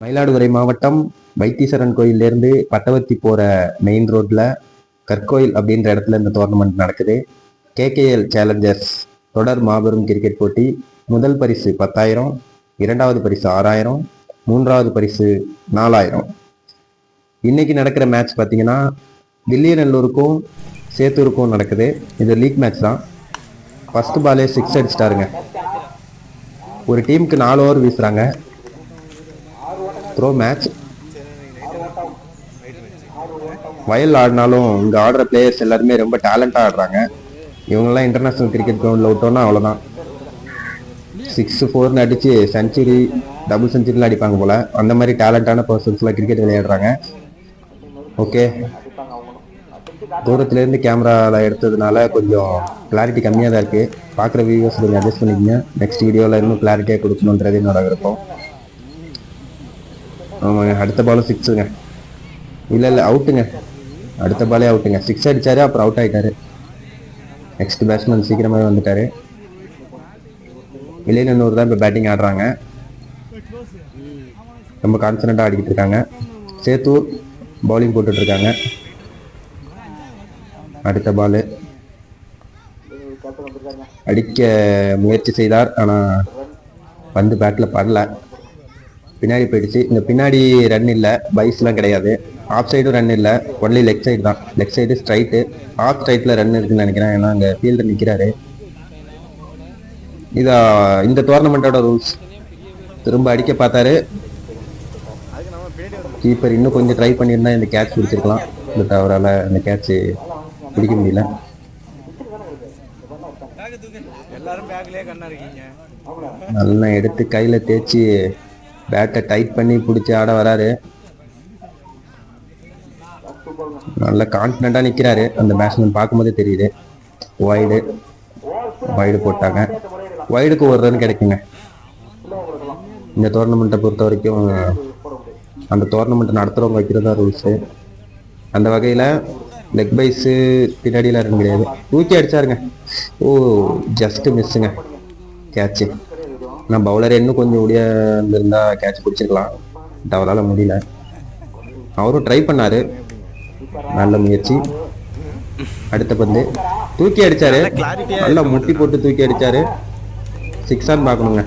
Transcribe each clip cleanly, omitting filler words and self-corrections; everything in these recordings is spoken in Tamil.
மயிலாடுதுறை மாவட்டம் வைத்தீஸ்வரன் கோயிலேருந்து பட்டவர்த்தி போகிற மெயின் ரோட்டில் கற்கோயில் அப்படின்ற இடத்துல இந்த டோர்னமெண்ட் நடக்குது. கேகேஎல் சேலஞ்சர்ஸ் தொடர் மாபெரும் கிரிக்கெட் போட்டி. முதல் பரிசு 10,000, இரண்டாவது பரிசு 6,000, மூன்றாவது பரிசு 4,000. இன்னைக்கு நடக்கிற மேட்ச் பார்த்தீங்கன்னா வில்லியநல்லூருக்கும் சேத்தூருக்கும் நடக்குது. இது லீக் மேட்ச் தான். ஃபர்ஸ்ட் பாலே 6 அடிச்சிட்டாருங்க. ஒரு டீமுக்கு 4 ஓவர் வீசுறாங்க. Throw match. வயல் ஆடினாலும் இங்கே ஆடுற பிளேயர்ஸ் எல்லாருமே ரொம்ப டேலண்டாக ஆடுறாங்க. இவங்கெல்லாம் இன்டர்நேஷ்னல் கிரிக்கெட் கிரவுண்டில் விட்டோன்னா அவ்வளோதான். 6-4 அடித்து செஞ்சுரி, டபுள் செஞ்சுரிலாம் அடிப்பாங்க போல். அந்த மாதிரி டேலண்டான பர்சன்ஸ்லாம் கிரிக்கெட் விளையாடுறாங்க. ஓகே, தூரத்துலேருந்து கேமராவில் எடுத்ததுனால கொஞ்சம் கிளாரிட்டி கம்மியாக தான் இருக்குது. பார்க்குற வியூவர்ஸ் கொஞ்சம் அட்ஜஸ்ட் பண்ணிக்கங்க. நெக்ஸ்ட் வீடியோவில் இன்னும் கிளாரிட்டியாக கொடுக்கணுன்றது என்னோட விருப்பம். ஆமாங்க, அடுத்த பாலும் 6ங்க. இல்லை அவுட்டுங்க. அடுத்த பாலே அவுட்டுங்க. 6 அடித்தார், அப்புறம் அவுட் ஆகிட்டாரு. நெக்ஸ்ட் பேட்ஸ்மேன் சீக்கிரமாகவே வந்துட்டார். வில்லியநல்லூர் தான் இப்போ பேட்டிங் ஆடுறாங்க. ரொம்ப கான்ஃபிடண்ட்டாக ஆடிக்கிட்டு இருக்காங்க. சேத்தூர் பவுலிங் போட்டுட்ருக்காங்க. அடுத்த பால் அடிக்க முயற்சி செய்தார், ஆனால் வந்து பேட்டில் படல. பின்னாடி போயிடுச்சு. இந்த பின்னாடி ரன் இல்லை, பைஸ்லாம் கிடையாது. ஆஃப் சைடும் ரன் இல்லை, ஒன்லி லெக் சைடு தான். Leg side straight. ஆஃப் ஸ்ட்ரைட்டில் ரன் இருக்குன்னு நினைக்கிறேன், ஏன்னா அங்கே ஃபீல்டர் நிற்கிறாரு. இந்த டோர்னமெண்ட்டோட ரூல்ஸ். திரும்ப அடிக்க பார்த்தாரு கீப்பர். இன்னும் கொஞ்சம் ட்ரை பண்ணியிருந்தா இந்த கேட்ச் பிடிச்சிருக்கலாம். பட் அவரால் இந்த கேட்ச் பிடிக்க முடியல. நல்லா எடுத்து கையில் தேய்ச்சி பேட்டை டைட் பண்ணி பிடிச்சி ஆட வராரு. நல்ல கான்ஃபிடண்ட்டாக நிற்கிறாரு. அந்த பேட்ஸ்மேன் பார்க்கும்போதே தெரியுது. வைடு போட்டாங்க. வைடுக்கு ஒரு ரன் கிடைக்குங்க. இந்த டோர்னமெண்ட்டை பொறுத்த வரைக்கும் அந்த டோர்னமெண்ட்டை நடத்துகிறவங்க வைக்கிறதா ரூல்ஸு. அந்த வகையில் லெக் பைஸு பின்னாடியில் ரன் கிடையாது. தூக்கி அடிச்சாருங்க. ஓ, ஜஸ்ட்டு மிஸ்ஸுங்க கேட்சு. நான் பவுலர் இன்னும் கொஞ்சம் முடிய இருந்திருந்தா கேட்ச் பிடிச்சிருக்கலாம். பட் அவரால் முடியல. அவரும் ட்ரை பண்ணார், நல்ல முயற்சி. அடுத்த பந்து தூக்கி அடிச்சாரு. நல்லா முட்டி போட்டு தூக்கி அடிச்சாரு. 6 பார்க்கணுங்க.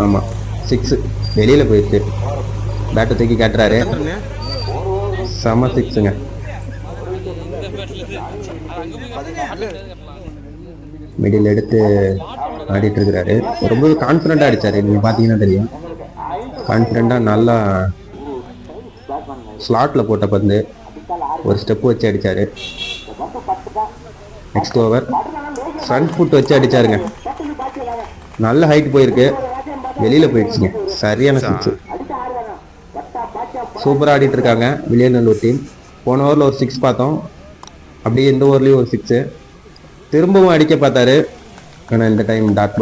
ஆமாம், 6 வெளியில் போயிடுச்சு. பேட்டை தூக்கி காட்டுறாரு. செம 6ங்க. மிடில் எடுத்து ஆடிட்டு இருக்கிறாரு. ரொம்ப கான்ஃபிடண்டாக அடிச்சாரு. நீங்கள் பார்த்தீங்கன்னா தெரியும். கான்ஃபிடண்டாக நல்லா ஸ்லாட்டில் போட்ட பந்து ஒரு ஸ்டெப்பு வச்சு அடித்தார். நெக்ஸ்ட் ஓவர் ஃப்ரண்ட் ஃபுட் வச்சு அடித்தாருங்க. நல்ல ஹைட் போயிருக்கு, வெளியில் போயிடுச்சுங்க. சரியான 6. சூப்பராக ஆடிட்டு இருக்காங்க வில்லியநல்லூர் டீம். போன ஓவரில் ஒரு 6 பார்த்தோம். அப்படியே இந்த ஓவர்லேயும் ஒரு 6. திரும்பவும் அடிக்க பார்த்தாரு, ஆனால் இந்த டைம் டாட்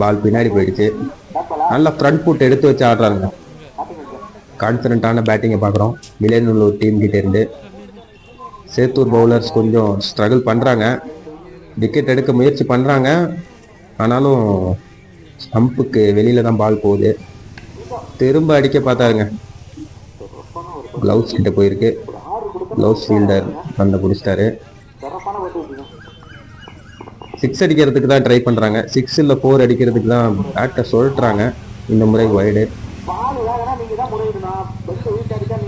பால் பின்னாடி போயிடுச்சு. நல்லா ஃப்ரண்ட் ஃபுட் எடுத்து வச்சு ஆடுறாங்க. கான்ஃபிடண்ட்டான பேட்டிங்கை பார்க்குறோம் வில்லியநல்லூர் டீம் கிட்டே இருந்து. சேத்தூர் பவுலர்ஸ் கொஞ்சம் ஸ்ட்ரகிள் பண்ணுறாங்க, விக்கெட் எடுக்க முயற்சி பண்ணுறாங்க. ஆனாலும் ஸ்டம்புக்கு வெளியில் தான் பால் போகுது. திரும்ப அடிக்க பார்த்தாருங்க. க்ளவுஸ் கிட்ட போயிருக்கு. க்ளவுஸ் ஃபீல்டர் பந்தை பிடிச்சிட்டாரு. 6 அடிக்கிறதுக்கு தான் ட்ரை பண்ணுறாங்க. 6 இல்லை 4 அடிக்கிறதுக்கு தான் பேட்டை சொல்லிட்டுறாங்க. இந்த முறை வைடு.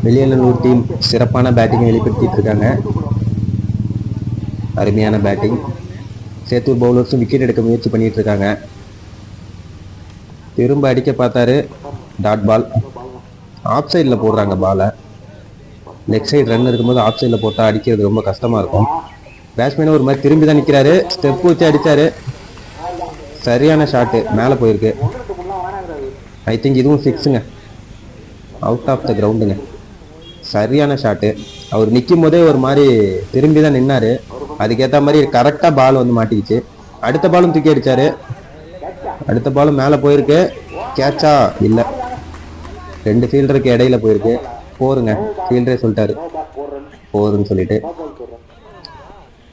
வில்லியநல்லூர் டீம் சிறப்பான பேட்டிங்கை வெளிப்படுத்திட்டு இருக்காங்க. அருமையான பேட்டிங். சேத்தூர் பவுலர்ஸும் விக்கெட் எடுக்க முயற்சி பண்ணிட்டு இருக்காங்க. திரும்ப அடிக்க பார்த்தாரு, டாட் பால். ஆஃப் சைடில் போடுறாங்க பாலை. லெக் சைடு ரன் இருக்கும்போது ஆஃப் சைடில் போட்டால் அடிக்கிறது ரொம்ப கஷ்டமாக இருக்கும். பேட்ஸ்மேனும் ஒரு மாதிரி திரும்பி தான் நிற்கிறாரு. ஸ்டெப் வச்சு அடித்தார். சரியான ஷாட்டு, மேலே போயிருக்கு. ஐ திங்க் இதுவும் 6ங்க. Out of the கிரவுண்டுங்க. சரியான ஷாட்டு. அவர் நிற்கும் போதே ஒரு மாதிரி திரும்பி தான் நின்னார். அதுக்கேற்ற மாதிரி கரெக்டாக பால் வந்து மாட்டிக்கிச்சு. அடுத்த பாலும் தூக்கி அடித்தார். அடுத்த பாலும் மேலே போயிருக்கு. கேட்சா இல்லை, 2 ஃபீல்டருக்கு இடையில போயிருக்கு. 4ங்க. ஃபீல்டரே சொல்லிட்டாரு 4ன்னு சொல்லிட்டு.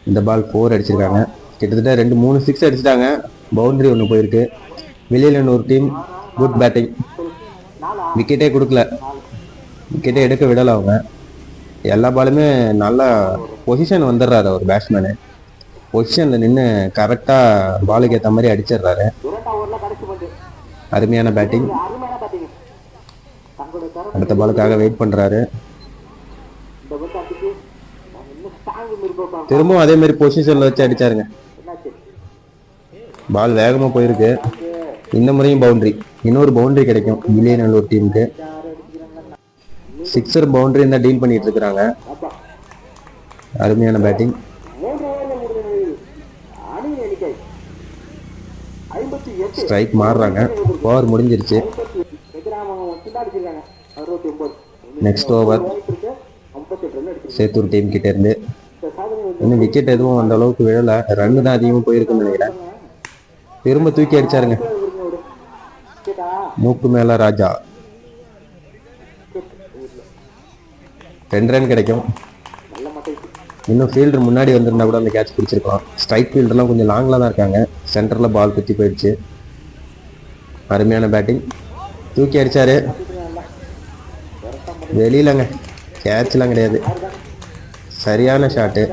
இந்த பால் 4 அடிச்சிருக்காங்க. கிட்டத்தட்ட 2-3 6 அடிச்சிட்டாங்க. பவுண்டரி ஒன்று போயிருக்கு. Villiyanallur team good batting. விக்கெட்டே கொடுக்கல, விக்கெட்டே எடுக்க விடலை அவங்க. எல்லா பாலுமே நல்ல பொசிஷன் வந்துடுறாரு அவர் பேட்ஸ்மேனு. பொசிஷனில் நின்று கரெக்டாக பாலுக்கு ஏற்ற மாதிரி அடிச்சிடுறாரு. அருமையான பேட்டிங். அடுத்த பாலுக்காக வெயிட் பண்ணுறாரு. திரும்பவும் அதே மாதிரி பொசிஷனில் வச்சு அடிச்சாருங்க. பால் வேகமாக போயிருக்கு. இந்த முறையும் பவுண்டரி. இன்னொரு பவுண்டரி கிடைக்கும் வில்லியநல்லூர் டீமுக்கு. சிக்ஸர் பவுண்டரி தான் டீல் பண்ணிட்டு இருக்கிறாங்க. அருமையான பேட்டிங். ஸ்ட்ரைக் மாறுறாங்க. ஓவர் முடிஞ்சிருச்சு. நெக்ஸ்ட் ஓவர் சேத்தூர் டீம் கிட்ட இருந்து. இன்னும் விக்கெட் எதுவும் அந்த அளவுக்கு விழல. ரன்னு தான் அதிகமாக போயிருக்குன்னு நினைக்கிறேன். திரும்ப தூக்கி அடிச்சாருங்க. மூக்கு மேல ராஜா. 2 ரன் கிடைக்கும். இன்னும் ஃபீல்டர் முன்னாடி வந்திருந்தா கூட அந்த கேட்ச் பிடிச்சிருக்கலாம். ஸ்ட்ரைக் ஃபீல்டர்லாம் கொஞ்சம் லாங்கில் தான் இருக்காங்க. சென்டரில் பால் குத்தி போயிடுச்சு. அருமையான பேட்டிங். தூக்கி அடிச்சாரு. வெளியிலங்க, கேட்ச்லாம் கிடையாது. சரியான ஷாட்டு.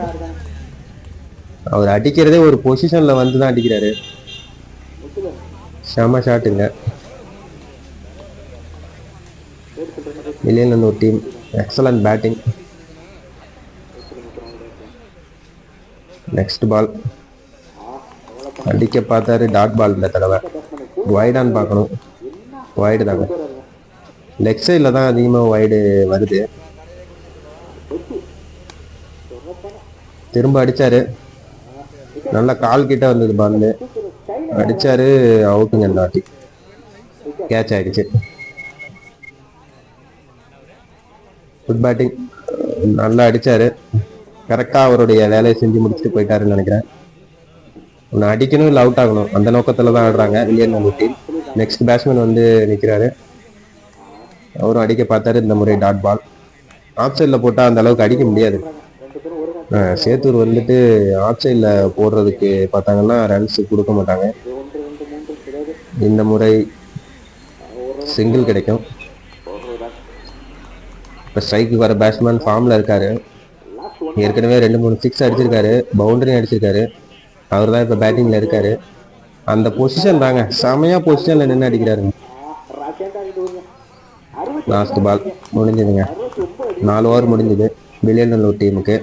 அவர் அடிக்கிறதே ஒரு பொசிஷனில் வந்து தான் அடிக்கிறாரு. செம ஷாட்டுங்க. Villiyanallur team excellent batting. Next ball அடிக்க பார்த்தாரு. டாட் பால் இந்த தடவை. வைடான்னு பார்க்கணும். வைடு தாங்க. லெக் சைடில் தான் அதிகமாக வைடு வருது. திரும்ப அடிச்சாரு. நல்லா கால் கிட்ட வந்தது பால். அடிச்சாரு. அவுட்டுங்க. இந்த வாட்டி கேட்ச் ஆயிடுச்சு. Good batting. நல்லா அடிச்சாரு. கரெக்டாக அவருடைய வேலையை செஞ்சு முடிச்சுட்டு போயிட்டாருன்னு நினைக்கிறேன். ஒன்று அடிக்கணும், இல்லை அவுட் ஆகணும், அந்த நோக்கத்தில் தான் ஆடுறாங்க வில்லியநல்லூர் டீம். நெக்ஸ்ட் பேட்ஸ்மேன் வந்து நிற்கிறாரு. அவரும் அடிக்க பார்த்தாரு. இந்த முறை டாட் பால். ஆஃப் சைடில் போட்டால் அந்த அளவுக்கு அடிக்க முடியாது. சேத்தூர் வந்துட்டு ஆஃப் சைடில் போடுறதுக்கு பார்த்தாங்கன்னா ரன்ஸ் கொடுக்க மாட்டாங்க. இந்த முறை சிங்கிள் கிடைக்கும். இப்போ ஸ்ட்ரைக்கு வர பேட்ஸ்மேன் ஃபார்மில் இருக்காரு. ஏற்கனவே 2-3 சிக்ஸ் அடிச்சிருக்காரு. பவுண்டரியும் அடிச்சிருக்காரு. அவர் தான் இப்போ பேட்டிங்கில் இருக்காரு. அந்த பொசிஷன் தாங்க, செமையாக பொசிஷனில் நின்று அடிக்கிறாருங்க. Last ball முடிஞ்சதுங்க. 4 ஓவர் முடிஞ்சது வில்லியநல்லூர் டீமுக்கு.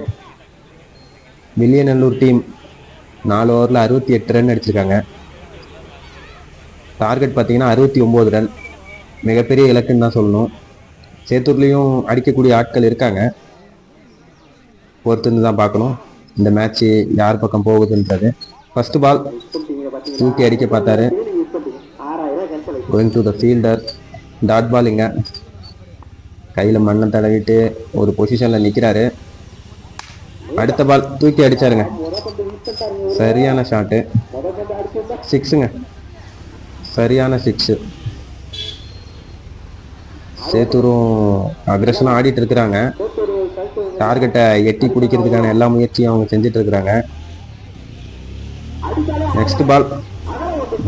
வில்லியநல்லூர் டீம் 4 ஓவரில் 68 ரன் அடிச்சிருக்காங்க. டார்கெட் பார்த்தீங்கன்னா 69 ரன். மிகப்பெரிய இலக்குன்னு தான் சொல்லணும். சேத்தூர்லேயும் அடிக்கக்கூடிய ஆட்கள் இருக்காங்க. பொறுத்துன்னு தான் பார்க்கணும் இந்த மேட்ச்சு யார் பக்கம் போகுதுன்றது. ஃபர்ஸ்ட் பால் தூக்கி அடிக்க பார்த்தாரு. Going to the fielder. Dot பாலுங்க. கையில் மண்ணை தடவிட்டு ஒரு பொசிஷனில் நிற்கிறாரு. அடுத்த பால் தூக்கி அடிச்சாருங்க. சரியான ஷாட்டு. சிக்ஸுங்க. சரியான சிக்ஸு. சேத்தூரும் அக்ரெஷனாக ஆடிட்டு இருக்கிறாங்க. டார்கெட்டை எட்டி பிடிக்கிறதுக்கான எல்லா முயற்சியும் அவங்க செஞ்சுட்டு இருக்கிறாங்க. நெக்ஸ்ட் பால்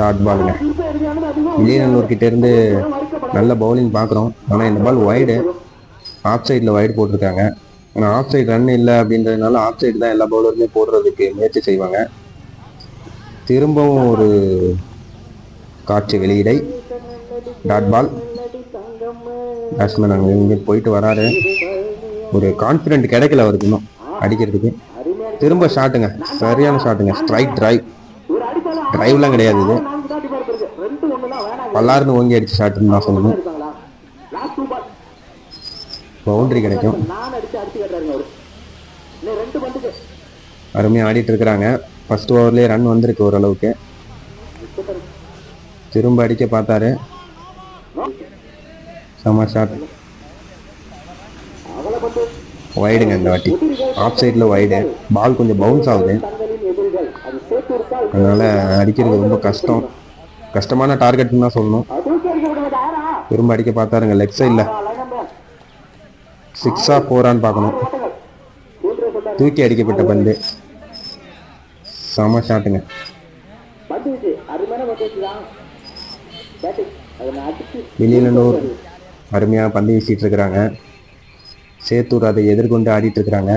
டாட் பாலுங்க. வில்லியநல்லூர் கிட்ட இருந்து நல்ல பவுலிங் பார்க்குறோம். ஆனால் இந்த பால் வைடு. ஆஃப் சைடில் வைடு போட்டிருக்காங்க. ஆனால் ஆஃப் சைடு ரன் இல்லை அப்படின்றதுனால ஆஃப் சைடு தான் எல்லா பவுலருமே போடுறதுக்கு முயற்சி செய்வாங்க. திரும்பவும் ஒரு காட்சி வெளியிடை. Dot ball. பேட்ஸ்மேன் அங்கே இங்கே போயிட்டு வராரு. ஒரு கான்ஃபிடென்ட் கிடைக்கல அவருக்கு இன்னும் அடிக்கிறதுக்கு. திரும்ப ஷாட்டுங்க. சரியான ஷாட்டுங்க. Strike drive. டிரைவ்லாம் கிடையாது, இது பல்லாருன்னு ஓங்கி அடிச்ச ஷாட்டுன்னு தான் சொல்லணும். பவுண்டரி கிடைக்கும். அருமையாக ஆடிட்டு இருக்கிறாங்க. ஃபர்ஸ்ட் ஓவர்லேயே ரன் வந்திருக்கு ஓரளவுக்கு. திரும்ப அடிக்க பார்த்தாரு. செம ஷாட். வைடுங்க இந்த வாட்டி. ஆஃப் சைடில் வைடு. பால் கொஞ்சம் பவுன்ஸ் ஆகுது. அதனால் அடிக்கிறது ரொம்ப கஷ்டமான டார்கெட்னு தான் சொல்லணும். திரும்ப அடிக்க பார்த்தாருங்க லெக் சைடில். 6ஆ 4ஆன்னு பார்க்கணும். தூக்கி அடிக்கப்பட்ட பந்து. செம ஷாட்டுங்க. வில்லியனூர் அருமையாக பந்து வீசிட்டு இருக்கிறாங்க. சேத்தூர் அதை எதிர்கொண்டு ஆடிட்டு இருக்கிறாங்க.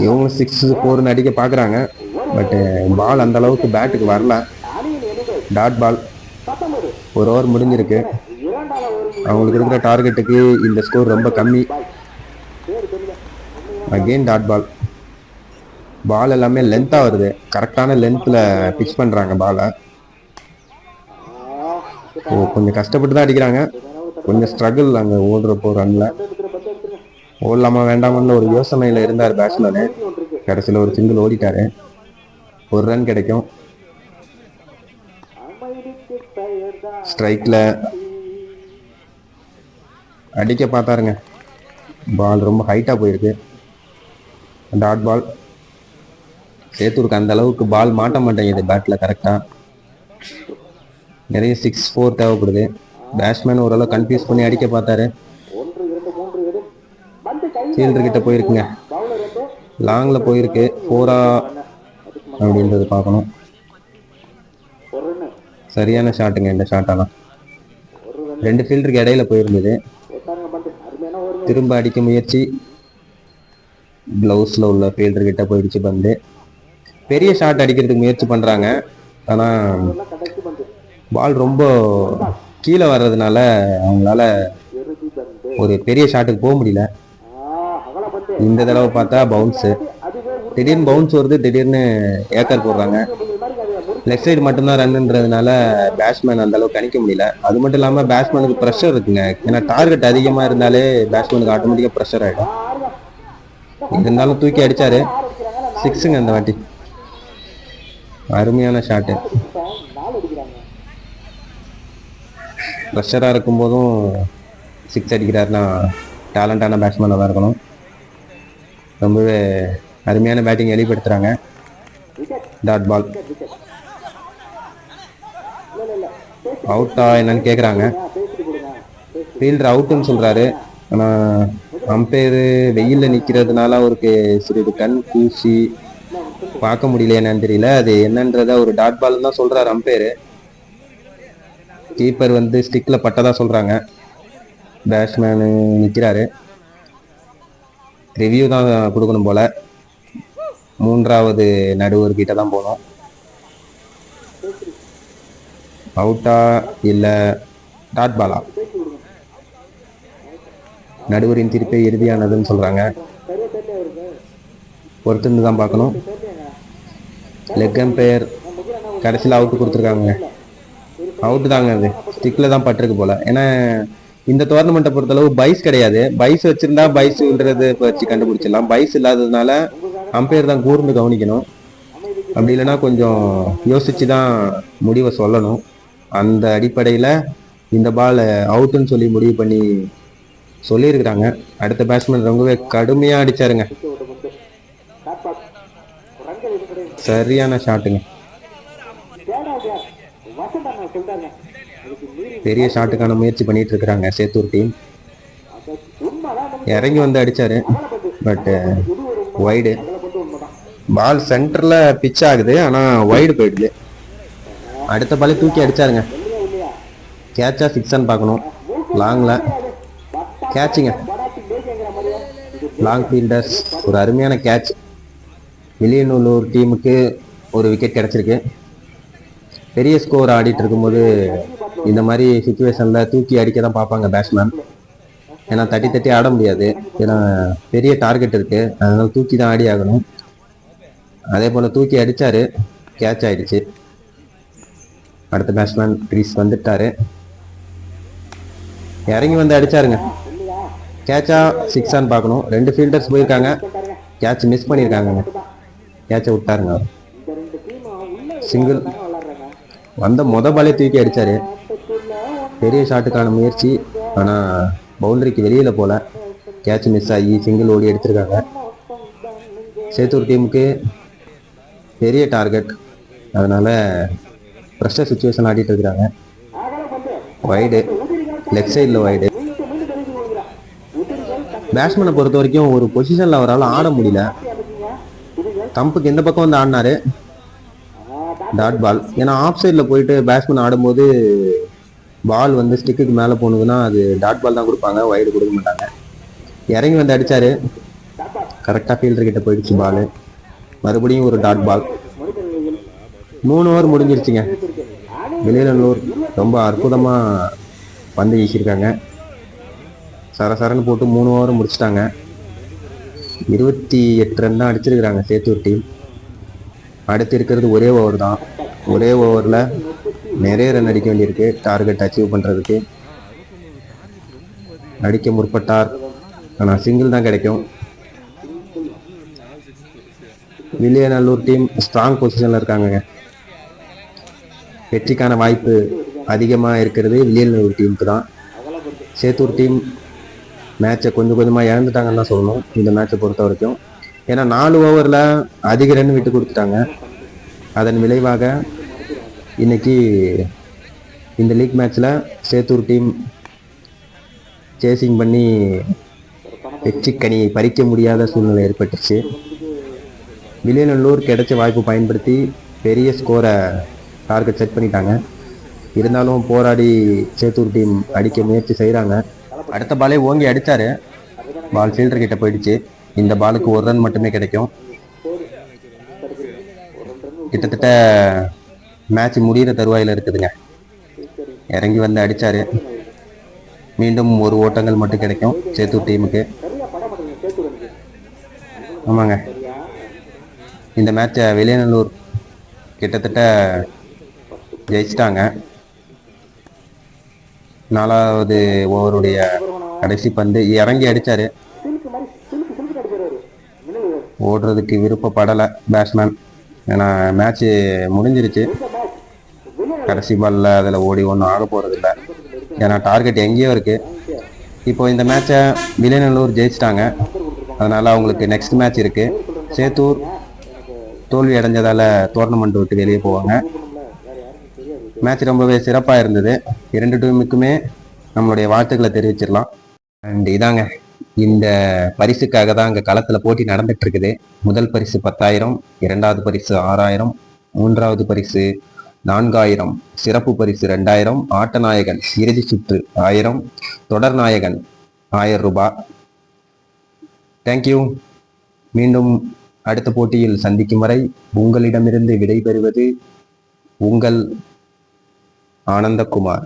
இவங்க 6-4 அடிக்க பார்க்குறாங்க. பட்டு பால் அந்த அளவுக்கு பேட்டுக்கு வரல. Dot ball. ஒரு ஓவர் முடிஞ்சிருக்கு. அவங்களுக்கு இருக்கிற டார்கெட்டுக்கு இந்த ஸ்கோர் ரொம்ப கம்மி. Again dot ball. பால் எல்லாமே லென்த்தாக வருது. கரெக்டான லென்த்தில் பிச் பண்ணுறாங்க பாலை. கொஞ்சம் கஷ்டப்பட்டு தான் அடிக்கிறாங்க. கொஞ்சம் ஸ்ட்ரகிள் அங்கே ஓடுறப்போ ரன்னில். ஓடலாமா வேண்டாமான்னு ஒரு யோசனையில் இருந்தார் பேட்ஸ்மேனு. கடைசியில் ஒரு சிங்கிள் ஓடிட்டாரு. ஒரு ரன் கிடைக்கும். ஸ்ட்ரைக்கில் அடிக்க பார்த்தாருங்க. பால் ரொம்ப ஹைட்டாக போயிருக்கு. Dot ball. சேத்தூருக்கு அந்த அளவுக்கு பால் மாட்ட மாட்டேங்குது பேட்டில் கரெக்டாக. நிறைய 6-4 தேவைப்படுது. பேட்ஸ்மேன் ஓரளவு கன்ஃபியூஸ் பண்ணி அடிக்க பார்த்தாரு. ஃபீல்டர்கிட்ட போயிருக்குங்க. லாங்கில் போயிருக்கு. 4-ஆ அப்படின்றது பார்க்கணும். சரியான ஷாட்டுங்க இந்த ஷாட்டெல்லாம். 2 ஃபீல்டருக்கு இடையில போயிருந்தது. திரும்ப அடிக்க முயற்சி. க்ளவுஸில் உள்ள ஃபீல்டர்கிட்ட போயிடுச்சு பந்து. பெரிய ஷாட் அடிக்கிறதுக்கு முயற்சி பண்ணுறாங்க. ஆனால் பால் ரொம்ப கீழே வர்றதுனால அவங்களால ஒரு பெரிய ஷாட்டுக்கு போக முடியல. இந்த தடவை பார்த்தா பவுன்ஸு. திடீர்னு பவுன்ஸ் வருது, திடீர்னு ஏக்கர் போடுறாங்க. லெஃப்ட் சைடு மட்டும்தான் ரன்னுன்றதுனால பேட்ஸ்மேன் அந்த அளவுக்கு கணிக்க முடியல. அது மட்டும் இல்லாமல் பேட்ஸ்மேனுக்கு ப்ரெஷர் இருக்குங்க. ஏன்னா டார்கெட் அதிகமாக இருந்தாலே பேட்ஸ்மேனுக்கு ஆட்டோமேட்டிக்காக ப்ரெஷர் ஆகிடும். இருந்தாலும் தூக்கி அடித்தார். 6ங்க அந்த வாட்டி. அருமையான ஷாட்டு. ப்ரெஷராக இருக்கும்போதும் 6 அடிக்கிறாருன்னா டேலண்டான பேட்ஸ்மேனாக தான் இருக்கணும். ரொம்பவே அருமையான பேட்டிங் வெளிப்படுத்துகிறாங்க. Dot ball. அவுட்டா என்னன்னு கேட்குறாங்க. ஃபீல்டர் அவுட்டுன்னு சொல்கிறாரு. ஆனால் அம்பையரு வெயிலில் நிற்கிறதுனால அவருக்கு சிறிது கண் பூசி பார்க்க முடியல. என்னன்னு தெரியல. அது என்னன்றத ஒரு டாட் பால் தான் சொல்கிறாரு அம்பையரு. கீப்பர் வந்து ஸ்டிக்கில் பட்டதாக சொல்கிறாங்க. பேட்ஸ்மேனு நிற்கிறாரு. ரிவ்யூ தான் கொடுக்கணும் போல். 3வது நடுவர்கிட்ட தான் போகணும். அவுட்டா இல்லை டாட் பாலா? நடுவரின் தீர்ப்பை இறுதியானதுன்னு சொல்கிறாங்க. பொறுத்திருந்து தான் பார்க்கணும். லெக் அம்பையர் கடைசியில் அவுட்டு கொடுத்துருக்காங்க. அவுட்டு தாங்க. அது ஸ்டிக்கில் தான் பட்டிருக்கு போல். ஏன்னா இந்த டோர்னமெண்ட்டை பொறுத்தளவு பைஸ் கிடையாது. பைஸ் வச்சுருந்தா பைஸுன்றது வச்சு கண்டுபிடிச்சிடலாம். பைஸ் இல்லாததுனால அம்பையர் தான் கூர்ந்து கவனிக்கணும். அப்படி இல்லைன்னா கொஞ்சம் யோசித்து தான் முடிவை சொல்லணும். அந்த அடிப்படையில் இந்த பால் அவுட்டுன்னு சொல்லி முடிவு பண்ணி சொல்லியிருக்கிறாங்க. அடுத்த பேட்ஸ்மேன் ரொம்பவே கடுமையாக அடித்தாருங்க. சரியான ஷாட்டுங்க. பெரிய ஷாட்டுக்கான முயற்சி பண்ணிட்டு இருக்கிறாங்க சேத்தூர் டீம். இறங்கி வந்து அடித்தார். பட்டு வைடு. பால் சென்டரில் பிச் ஆகுது. ஆனால் வைடு போயிடுது. அடுத்த பாலே தூக்கி அடித்தாருங்க. கேட்சா 6ஆன்னு பார்க்கணும். லாங்கில் கேட்சுங்க. Long fielders. ஒரு அருமையான கேட்ச். வில்லியனூர் டீமுக்கு ஒரு விக்கெட் கிடச்சிருக்கு. பெரிய ஸ்கோர் ஆடிட்டு இருக்கும்போது இந்த மாதிரி சுச்சுவேஷனில் தூக்கி அடிக்க தான் பார்ப்பாங்க பேட்ஸ்மேன். ஏன்னா தட்டி தட்டி ஆட முடியாது. ஏன்னா பெரிய டார்கெட் இருக்குது. அதனால தூக்கி தான் ஆடி ஆகணும். அதே போல் தூக்கி அடித்தார். கேட்ச் ஆகிடுச்சு. அடுத்த பேட்ஸ்மேன் கிரீஸ் வந்துட்டார். இறங்கி வந்து அடித்தாருங்க. கேட்சா 6ஆன்னு பார்க்கணும். 2 ஃபீல்டர்ஸ் போயிருக்காங்க. கேட்ச் மிஸ் பண்ணியிருக்காங்க. கேட்சை விட்டாருங்க. சிங்கிள். வந்த பாலே தூக்கி அடித்தார். பெரிய ஷாட்டுக்கான முயற்சி. ஆனால் பவுண்டரிக்கு வெளியில் போல. கேட்ச் மிஸ் ஆகி சிங்கிள் ஓடி எடுத்திருக்காங்க. சேத்தூர் டீமுக்கு பெரிய டார்கெட். அதனால் ப்ரெஷர் சுச்சுவேஷன் ஆடிட்டு இருக்கிறாங்க. வைடு. லெஃப்ட் சைடில் வைடு. பேட்ஸ்மேனை பொறுத்த வரைக்கும் ஒரு பொசிஷனில் அவரால் ஆட முடியல. தம்புக்கு இந்த பக்கம் வந்து ஆடினாரு. Dot ball. ஏன்னா ஆஃப் சைடில் போயிட்டு பேட்ஸ்மேன் ஆடும்போது பால் வந்து ஸ்டிக்குக்கு மேலே போனதுன்னா அது டாட் பால் தான் கொடுப்பாங்க, வைடு கொடுக்க மாட்டாங்க. இறங்கி வந்து அடிச்சாரு, கரெக்டாக ஃபீல்டர் கிட்ட போயிடுச்சு பால். மறுபடியும் ஒரு டாட் பால். 3 ஓவர் முடிஞ்சிருச்சுங்க. வெளிநல்லூர் ரொம்ப அற்புதமாக பந்து வீசியிருக்காங்க. சரசரன்னு போட்டு 3 ஓவர் முடிச்சிட்டாங்க. 28 ரன் தான் அடிச்சிருக்கிறாங்க சேத்தூர் டீம். அடுத்து இருக்கிறது ஒரே ஓவர் தான். ஒரே ஓவரில் நிறைய ரன் அடிக்க வேண்டியிருக்கு டார்கெட் அச்சீவ் பண்ணுறதுக்கு. அடிக்க முற்பட்டார், ஆனால் சிங்கிள் தான் கிடைக்கும். வில்லியநல்லூர் டீம் ஸ்ட்ராங் பொசிஷனில் இருக்காங்க. வெற்றிக்கான வாய்ப்பு அதிகமாக இருக்கிறது வில்லியநல்லூர் டீமுக்கு தான். சேத்தூர் டீம் மேட்சை கொஞ்சம் கொஞ்சமாக இழந்துட்டாங்கன்னு தான் சொல்லணும் இந்த மேட்சை பொறுத்த வரைக்கும். ஏன்னா 4 ஓவரில் அதிக ரன் விட்டு கொடுத்துட்டாங்க. அதன் விளைவாக இன்னைக்கு இந்த லீக் மேட்ச்சில் சேத்தூர் டீம் சேசிங் பண்ணி வெற்றி கனியை பறிக்க முடியாத சூழ்நிலை ஏற்பட்டுச்சு. வில்லியநல்லூர் கிடைச்ச வாய்ப்பு பயன்படுத்தி பெரிய ஸ்கோரை டார்கெட் செட் பண்ணிட்டாங்க. இருந்தாலும் போராடி சேத்தூர் டீம் அடிக்க முயற்சி செய்கிறாங்க. அடுத்த பாலே ஓங்கி அடித்தார், பால் ஃபீல்டர் கிட்ட போயிடுச்சு. இந்த பாலுக்கு 1 ரன் மட்டுமே கிடைக்கும். கிட்டத்தட்ட மேட்ச் முடிகிற தருவாயில் இருக்குதுங்க. இறங்கி வந்து அடித்தார், மீண்டும் 1 ஓட்டங்கள் மட்டும் கிடைக்கும் சேத்தூர் டீமுக்கு. ஆமாங்க, இந்த மேட்சை வில்லியநல்லூர் கிட்டத்தட்ட ஜெயிச்சிட்டாங்க. 4வது ஓவருடைய கடைசி பந்து இறங்கி அடித்தார். ஓடுறதுக்கு விருப்பப்படலை பேட்ஸ்மேன், ஏன்னா மேட்ச்சு முடிஞ்சிருச்சு. கடைசி பாலில் அதில் ஓடி ஒன்றும் ஆக போகிறதில்ல, ஏன்னா டார்கெட் எங்கேயோ இருக்குது. இப்போ இந்த மேட்சை வில்லியநல்லூர் ஜெயிச்சிட்டாங்க, அதனால் அவங்களுக்கு நெக்ஸ்ட் மேட்ச் இருக்குது. சேத்தூர் தோல்வி அடைஞ்சதால் டோர்னமெண்ட் விட்டு வெளியே போவாங்க. மேட்ச் ரொம்பவே சிறப்பாக இருந்தது. 2 டீமுக்குமே நம்மளுடைய வாழ்த்துக்களை தெரிவிச்சிடலாம். அண்ட் இதாங்க, இந்த பரிசுக்காக தான் அங்கே களத்தில் போட்டி நடந்துட்டு இருக்குது. முதல் பரிசு 10,000, 2வது பரிசு 6,000, 3வது பரிசு 4,000, சிறப்பு பரிசு 2,000, ஆட்டநாயகன் இறுதி சுற்று 1000, தொடர் நாயகன் 1000 ரூபாய். தேங்க்யூ. மீண்டும் அடுத்த போட்டியில் சந்திக்கும் வரை உங்களிடமிருந்து விடைபெறுவது உங்கள் ஆனந்தகுமார்.